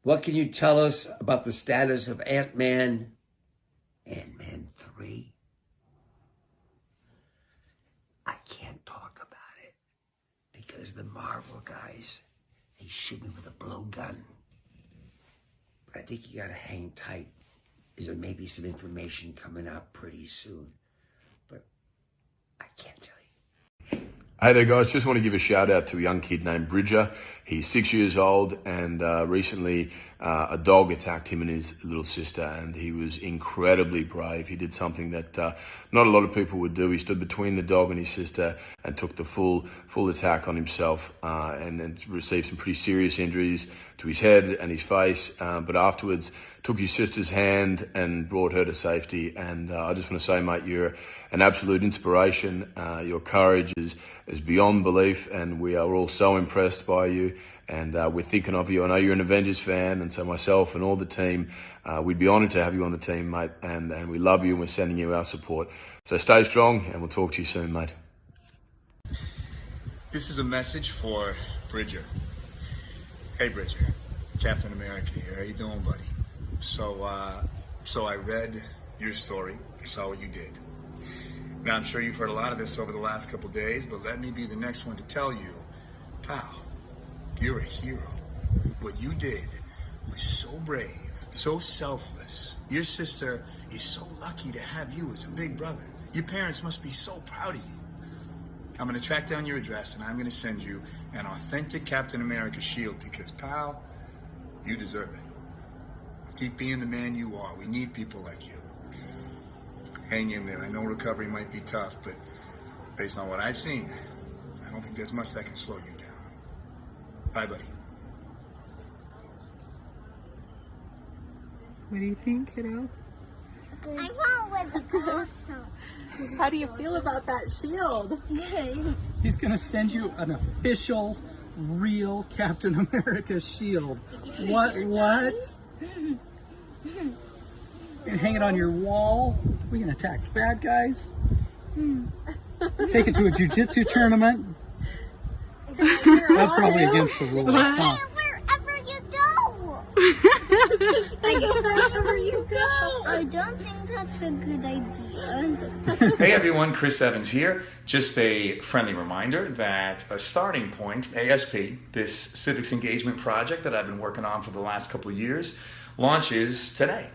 What can you tell us about the status of Ant-Man 3? I can't talk about it because the Marvel guys, they shoot me with a blowgun. But I think you gotta hang tight. There may be some information coming out pretty soon, but I can't tell you. Hey there guys, just want to give a shout out to a young kid named Bridger. He's 6 years old and recently a dog attacked him and his little sister and he was incredibly brave. He did something that not a lot of people would do. He stood between the dog and his sister and took the full attack on himself and then received some pretty serious injuries to his head and his face, but afterwards took his sister's hand and brought her to safety. And I just want to say, mate, you're an absolute inspiration. Your courage is beyond belief and we are all so impressed by you. And we're thinking of you. I know you're an Avengers fan, and so myself and all the team, we'd be honoured to have you on the team, mate. And we love you, and we're sending you our support. So stay strong, and we'll talk to you soon, mate. This is a message for Bridger. Hey, Bridger. Captain America here. How you doing, buddy? So I read your story. I saw what you did. Now, I'm sure you've heard a lot of this over the last couple days, but let me be the next one to tell you, pal, you're a hero. What you did was so brave, so selfless. Your sister is so lucky to have you as a big brother. Your parents must be so proud of you. I'm going to track down your address and I'm going to send you an authentic Captain America shield because, pal, you deserve it. Keep being the man you are. We need people like you. Hang in there. I know recovery might be tough, but based on what I've seen, I don't think there's much that can slow you down. Bye, buddy. What do you think, kiddo? I thought it was awesome. How do you feel about that shield? He's going to send you an official, real Captain America shield. What? You're going to hang it on your wall? We're going to attack bad guys? Take it to a jiu-jitsu tournament? That's probably against the rules. Huh? Wherever you go. Wherever you go. I don't think that's a good idea. Hey everyone, Chris Evans here. Just a friendly reminder that a starting point, ASP, this civics engagement project that I've been working on for the last couple of years, launches today.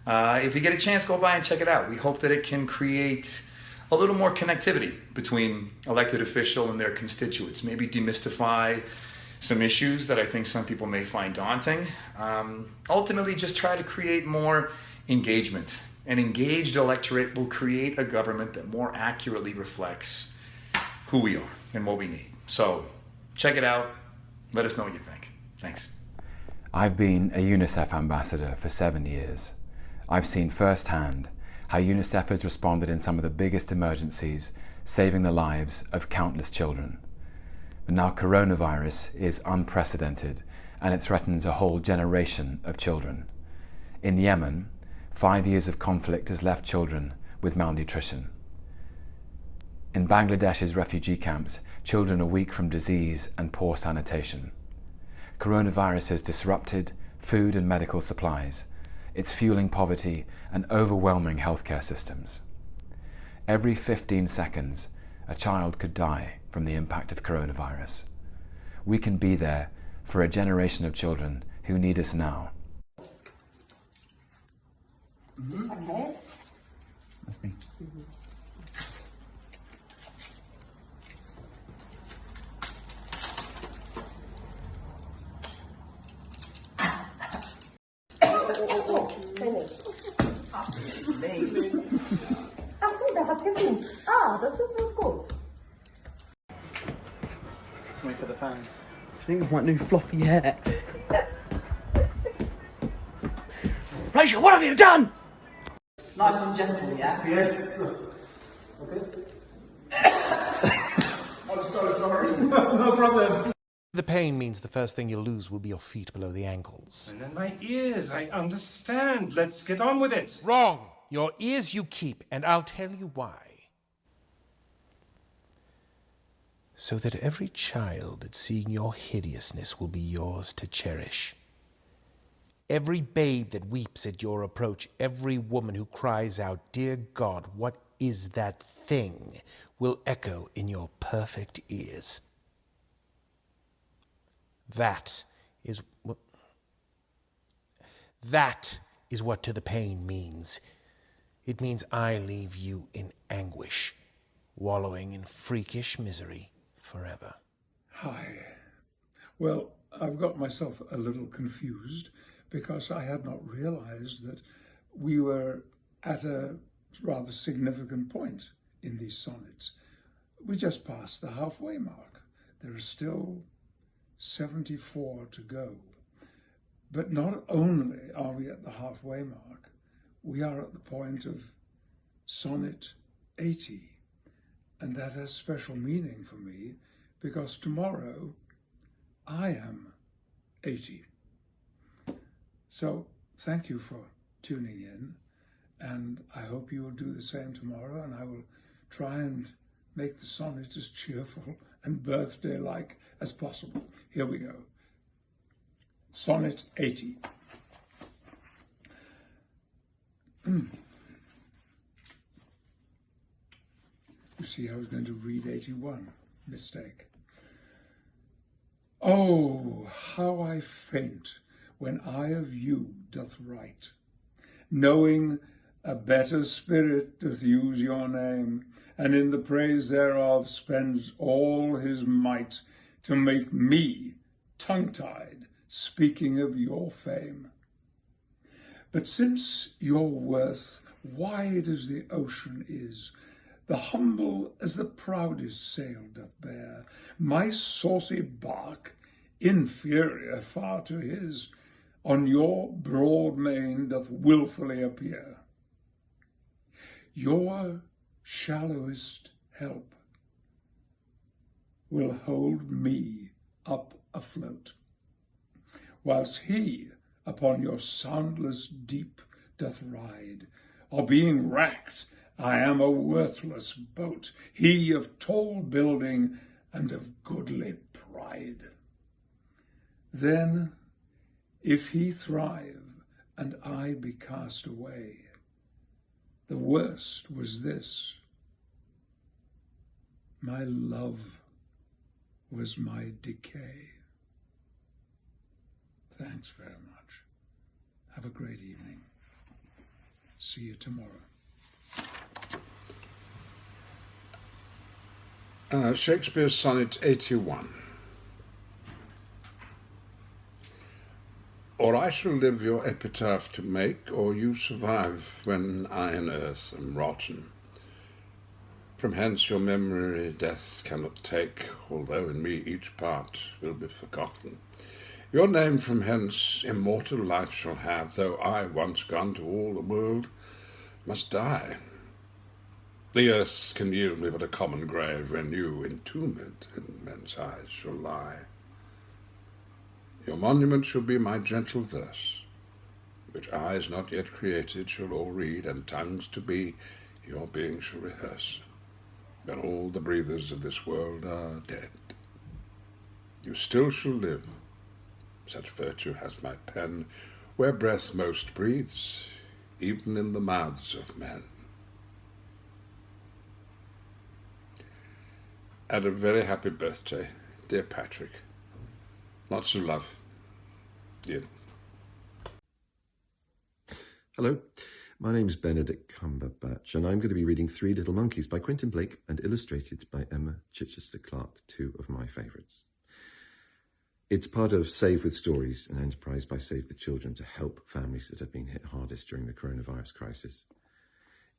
If you get a chance, go by and check it out. We hope that it can create a little more connectivity between elected official and their constituents, maybe demystify some issues that I think some people may find daunting. Ultimately, just try to create more engagement. An engaged electorate will create a government that more accurately reflects who we are and what we need. So check it out. Let us know what you think. Thanks. I've been a UNICEF ambassador for 7 years. I've seen firsthand how UNICEF has responded in some of the biggest emergencies, saving the lives of countless children. But now coronavirus is unprecedented and it threatens a whole generation of children. In Yemen, 5 years of conflict has left children with malnutrition. In Bangladesh's refugee camps, children are weak from disease and poor sanitation. Coronavirus has disrupted food and medical supplies. It's fueling poverty and overwhelming healthcare systems. Every 15 seconds, a child could die from the impact of coronavirus. We can be there for a generation of children who need us now. Okay. That's me. Das ist noch gut. Something for the fans. I think it's my new floppy hair. Rachel, what have you done? Nice and gentle, yeah? Yes. Okay. I'm so sorry. No problem. The pain means the first thing you'll lose will be your feet below the ankles. And then my ears, I understand. Let's get on with it. Wrong! Your ears you keep, and I'll tell you why. So that every child at seeing your hideousness will be yours to cherish. Every babe that weeps at your approach, every woman who cries out, "Dear God, what is that thing?" will echo in your perfect ears. That is what to the pain means. It means I leave you in anguish, wallowing in freakish misery forever. Hi. Well, I've got myself a little confused because I had not realized that we were at a rather significant point in these sonnets. We just passed the halfway mark. There are still 74 to go. But not only are we at the halfway mark, we are at the point of sonnet 80. And that has special meaning for me because tomorrow I am 80. So thank you for tuning in, and I hope you will do the same tomorrow, and I will try and make the sonnet as cheerful and birthday-like as possible. Here we go. Sonnet 80. You see, I was going to read 81. Mistake. Oh, how I faint when I of you doth write, knowing a better spirit doth use your name, and in the praise thereof spends all his might to make me tongue-tied, speaking of your fame. But since your worth wide as the ocean is, the humble as the proudest sail doth bear, my saucy bark, inferior far to his, on your broad main doth wilfully appear. Your shallowest help will hold me up afloat, whilst he upon your soundless deep doth ride, or being wracked, I am a worthless boat, he of tall building and of goodly pride. Then, if he thrive and I be cast away, the worst was this: my love was my decay. Thanks very much. Have a great evening. See you tomorrow. Shakespeare's Sonnet 81. Or I shall live your epitaph to make, or you survive when I in earth am rotten. From hence your memory death cannot take, although in me each part will be forgotten. Your name from hence immortal life shall have, though I, once gone to all the world, must die. The earth can yield me but a common grave, when you, entombed in men's eyes, shall lie. Your monument shall be my gentle verse, which eyes not yet created shall all read, and tongues to be your being shall rehearse, when all the breathers of this world are dead. You still shall live, such virtue has my pen, where breath most breathes, even in the mouths of men. And a very happy birthday, dear Patrick. Lots of love. Ian. Hello, my name's Benedict Cumberbatch, and I'm going to be reading Three Little Monkeys by Quentin Blake and illustrated by Emma Chichester-Clark, two of my favourites. It's part of Save with Stories, an enterprise by Save the Children to help families that have been hit hardest during the coronavirus crisis.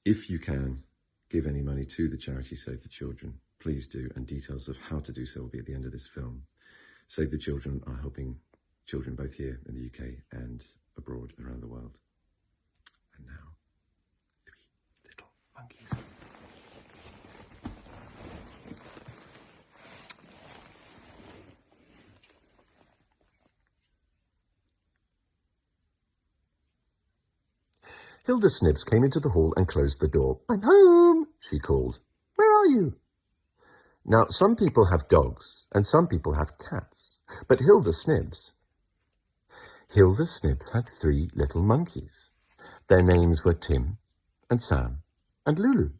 If you can, give any money to the charity Save the Children, please do, and details of how to do so will be at the end of this film. Save the Children are helping children both here in the UK and abroad around the world. And now, Three Little Monkeys. Hilda Snibbs came into the hall and closed the door. "I'm home," she called. "Where are you?" Now, some people have dogs and some people have cats, but Hilda Snibbs. Hilda Snibbs had 3 little monkeys. Their names were Tim and Sam and Lulu.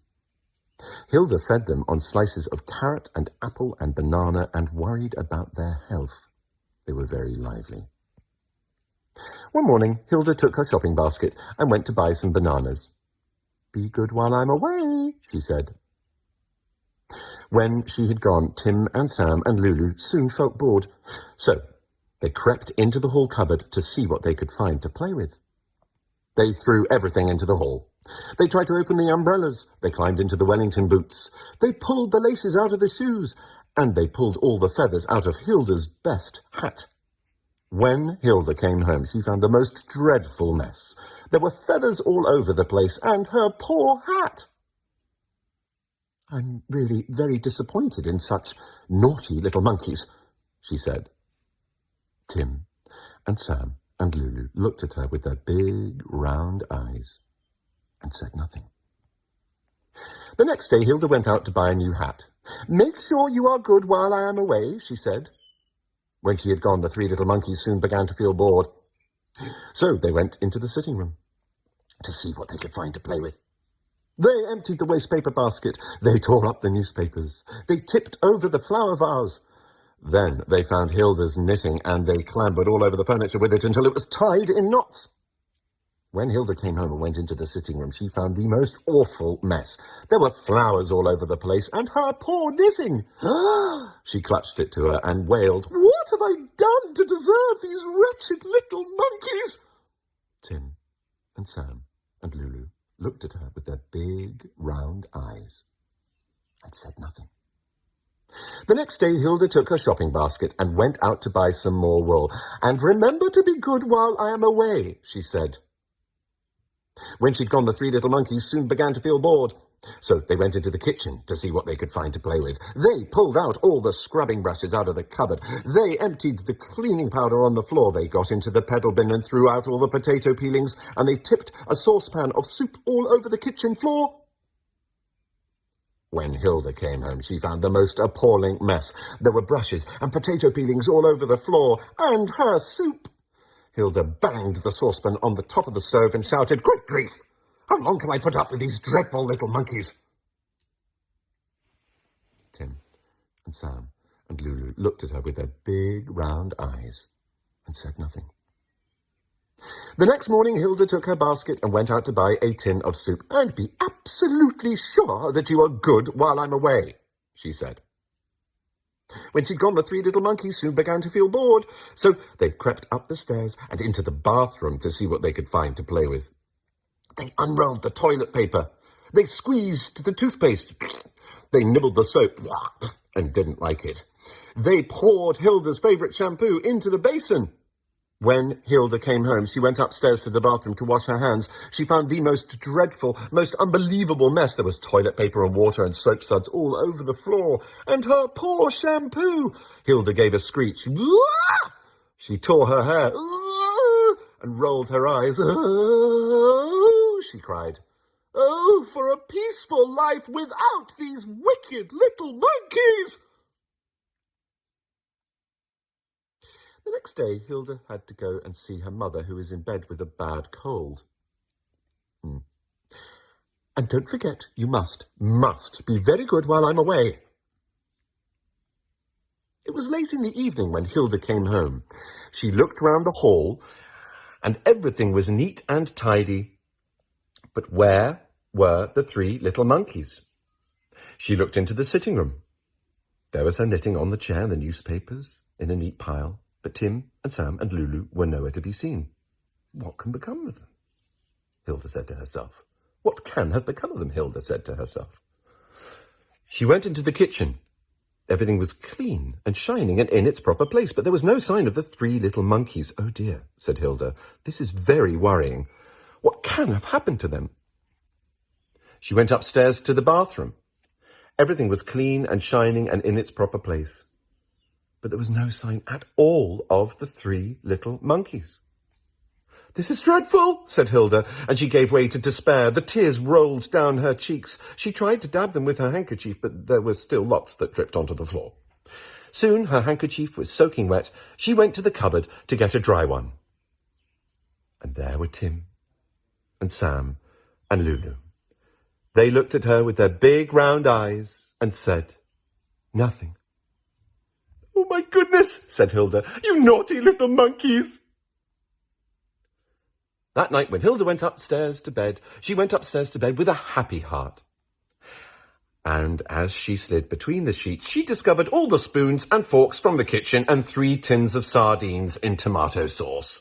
Hilda fed them on slices of carrot and apple and banana and worried about their health. They were very lively. One morning, Hilda took her shopping basket and went to buy some bananas. "Be good while I'm away," she said. When she had gone, Tim and Sam and Lulu soon felt bored, so they crept into the hall cupboard to see what they could find to play with. They threw everything into the hall. They tried to open the umbrellas. They climbed into the Wellington boots. They pulled the laces out of the shoes, and they pulled all the feathers out of Hilda's best hat. When Hilda came home, she found the most dreadful mess. There were feathers all over the place, and her poor hat. "I'm really very disappointed in such naughty little monkeys," she said. Tim and Sam and Lulu looked at her with their big round eyes and said nothing. The next day, Hilda went out to buy a new hat. "Make sure you are good while I am away," she said. When she had gone, the 3 little monkeys soon began to feel bored. So they went into the sitting room to see what they could find to play with. They emptied the waste paper basket. They tore up the newspapers. They tipped over the flower vase. Then they found Hilda's knitting, and they clambered all over the furniture with it until it was tied in knots. When Hilda came home and went into the sitting room, she found the most awful mess. There were flowers all over the place, and her poor knitting. She clutched it to her and wailed, "What have I done to deserve these wretched little monkeys?" Tim and Sam and Lulu looked at her with their big round eyes and said nothing. The next day, Hilda took her shopping basket and went out to buy some more wool. "And remember to be good while I am away," she said. When she'd gone, the 3 little monkeys soon began to feel bored. So they went into the kitchen to see what they could find to play with. They pulled out all the scrubbing brushes out of the cupboard. They emptied the cleaning powder on the floor. They got into the pedal bin and threw out all the potato peelings, and they tipped a saucepan of soup all over the kitchen floor. When Hilda came home, she found the most appalling mess. There were brushes and potato peelings all over the floor, and her soup. Hilda banged the saucepan on the top of the stove and shouted, "Great grief! How long can I put up with these dreadful little monkeys?" Tim and Sam and Lulu looked at her with their big round eyes and said nothing. The next morning, Hilda took her basket and went out to buy a tin of soup. "And be absolutely sure that you are good while I'm away," she said. When she'd gone, the 3 little monkeys soon began to feel bored, so they crept up the stairs and into the bathroom to see what they could find to play with. They unrolled the toilet paper. They squeezed the toothpaste. They nibbled the soap and didn't like it. They poured Hilda's favourite shampoo into the basin. When Hilda came home, she went upstairs to the bathroom to wash her hands. She found the most dreadful, most unbelievable mess. There was toilet paper and water and soap suds all over the floor. And her poor shampoo! Hilda gave a screech. She tore her hair and rolled her eyes. She cried. "Oh, for a peaceful life without these wicked little monkeys!" The next day, Hilda had to go and see her mother, who was in bed with a bad cold. "And don't forget, you must be very good while I'm away." It was late in the evening when Hilda came home. She looked round the hall, and everything was neat and tidy. But where were the 3 little monkeys? She looked into the sitting room. There was her knitting on the chair, the newspapers in a neat pile. But Tim and Sam and Lulu were nowhere to be seen. "What can become of them?" Hilda said to herself. "What can have become of them?" Hilda said to herself. She went into the kitchen. Everything was clean and shining and in its proper place, but there was no sign of the 3 little monkeys. "Oh dear," said Hilda. "This is very worrying. What can have happened to them?" She went upstairs to the bathroom. Everything was clean and shining and in its proper place. But there was no sign at all of the 3 little monkeys. "This is dreadful," said Hilda, and she gave way to despair. The tears rolled down her cheeks. She tried to dab them with her handkerchief, but there were still lots that dripped onto the floor. Soon her handkerchief was soaking wet. She went to the cupboard to get a dry one. And there were Tim and Sam and Lulu. They looked at her with their big round eyes and said nothing. "Oh my goodness," said Hilda, "you naughty little monkeys." That night when Hilda went upstairs to bed, she went upstairs to bed with a happy heart. And as she slid between the sheets, she discovered all the spoons and forks from the kitchen and 3 tins of sardines in tomato sauce.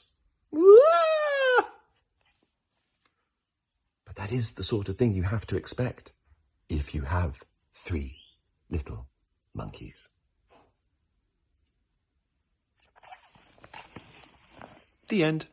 But that is the sort of thing you have to expect if you have 3 little monkeys. The end.